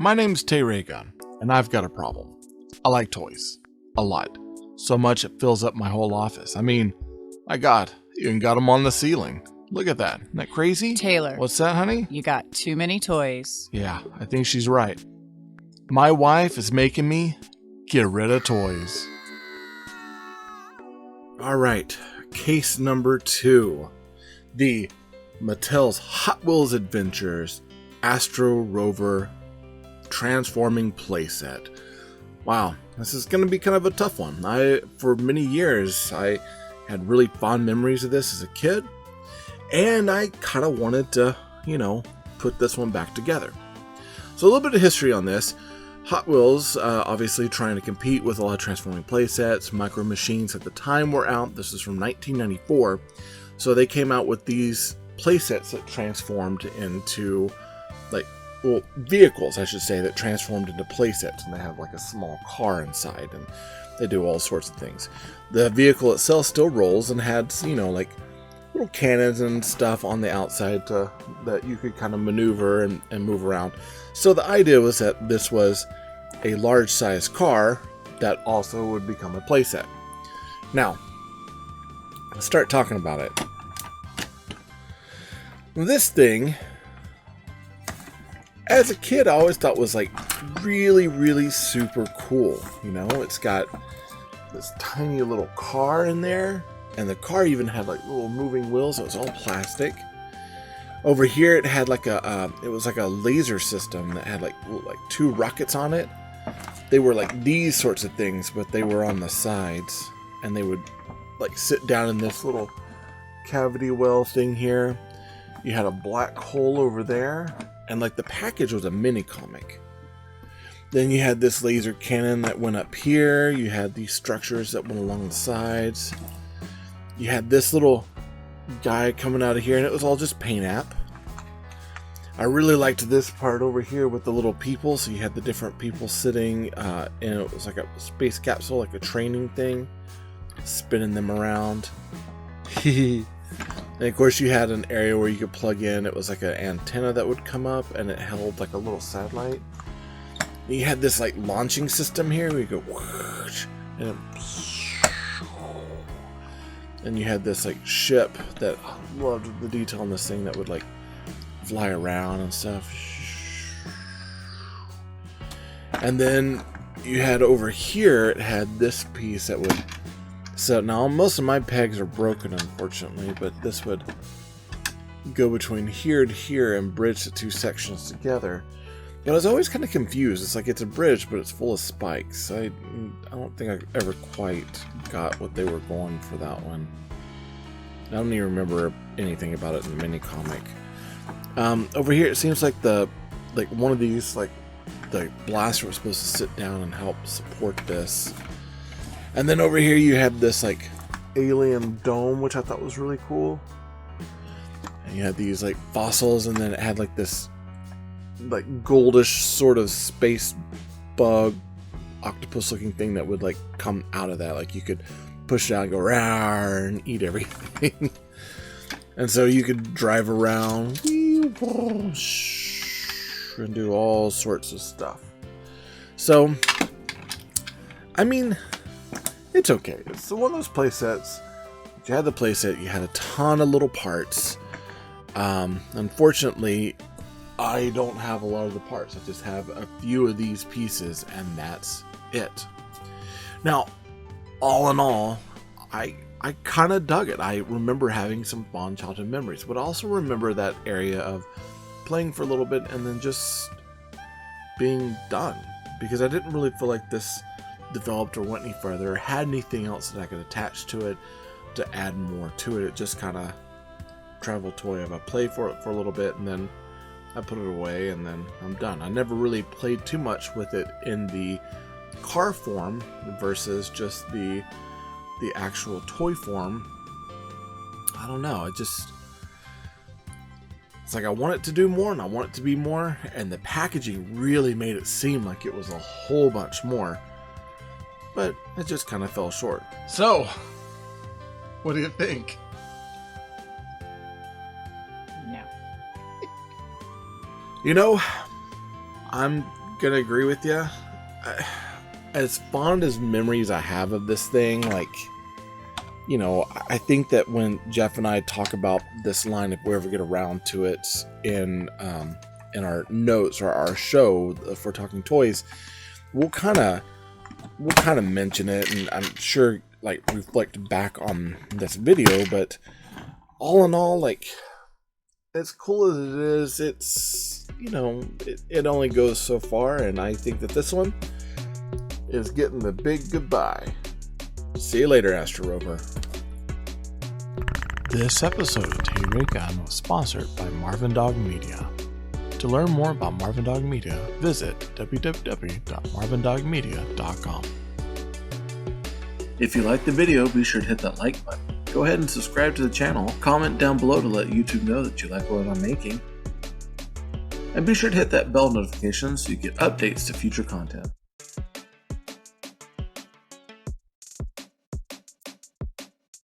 My name's Tay Raygun, and I've got a problem. I like toys. A lot. So much it fills up my whole office. I mean, my God, you even got them on the ceiling. Look at that. Isn't that crazy? Taylor. What's that, honey? You got too many toys. Yeah, I think she's right. My wife is making me get rid of toys. All right, case number 2. The Mattel's Hotwheels Adventures Astro Rover Transforming Playset. Wow, this is going to be kind of a tough one. For many years, I had really fond memories of this as a kid, and I kind of wanted to, put this one back together. So a little bit of history on this. Hot Wheels, obviously trying to compete with a lot of transforming playsets. Micro Machines at the time were out. This is from 1994. So they came out with these playsets that transformed into, vehicles, I should say, that transformed into playsets. And they have like a small car inside, and they do all sorts of things. The vehicle itself still rolls and had, little cannons and stuff on the outside that you could kind of maneuver and move around. So the idea was that this was a large size car that also would become a playset. Now, let's start talking about it. This thing, as a kid, I always thought was really, really super cool. It's got this tiny little car in there. And the car even had little moving wheels. It was all plastic. Over here, it had it was like a laser system that had 2 rockets on it. They were these sorts of things, but they were on the sides, and they would sit down in this little cavity well thing here. You had a black hole over there, and the package was a mini comic. Then you had this laser cannon that went up here. You had these structures that went along the sides. You had this little guy coming out of here, and it was all just paint app. I really liked this part over here with the little people. So you had the different people sitting, and it was like a space capsule, like a training thing, spinning them around. And of course, you had an area where you could plug in. It was like an antenna that would come up, and it held a little satellite. And you had this launching system here where you go whoosh, and it. And you had this ship that I loved the detail on this thing that would fly around and stuff. And then you had over here, it had this piece that would set. Now most of my pegs are broken, unfortunately, but this would go between here to here and bridge the 2 sections together. And I was always kind of confused. It's it's a bridge, but it's full of spikes. I don't think I ever quite got what they were going for that one. I don't even remember anything about it in the mini comic. Over here, it seems like one of these the blaster was supposed to sit down and help support this. And then over here, you had this alien dome, which I thought was really cool. And you had these fossils, and then it had this goldish sort of space bug octopus looking thing that would come out of that. You could push it out and go rawr and eat everything. And so you could drive around and do all sorts of stuff. So I mean, it's okay. It's one of those play sets. You had the playset, you had a ton of little parts. Unfortunately, I don't have a lot of the parts. I just have a few of these pieces, and that's it. Now, all in all, I kind of dug it. I remember having some fond childhood memories, but I also remember that area of playing for a little bit and then just being done, because I didn't really feel like this developed or went any further or had anything else that I could attach to it to add more to it. It just kind of travel toy. I played for it for a little bit, and then I put it away, and then I'm done. I never really played too much with it in the car form versus just the actual toy form. I don't know. It's I want it to do more, and I want it to be more, and the packaging really made it seem like it was a whole bunch more, but it just kind of fell short. So, what do you think? No. I'm gonna agree with you. As fond as memories I have of this thing, like, you know, I think that when Jeff and I talk about this line, if we ever get around to it in our notes or our show, if we're talking toys, we'll kind of mention it, and I'm sure like reflect back on this video. But all in all, like, as cool as it is, it's, you know, it only goes so far, and I think that this one is getting the big goodbye. See you later, Astro Rover. This episode of Tay Gun was sponsored by Marvin Dog Media. To learn more about Marvin Dog Media, visit www.marvindogmedia.com. If you liked the video, be sure to hit that like button. Go ahead and subscribe to the channel. Comment down below to let YouTube know that you like what I'm making. And be sure to hit that bell notification so you get updates to future content.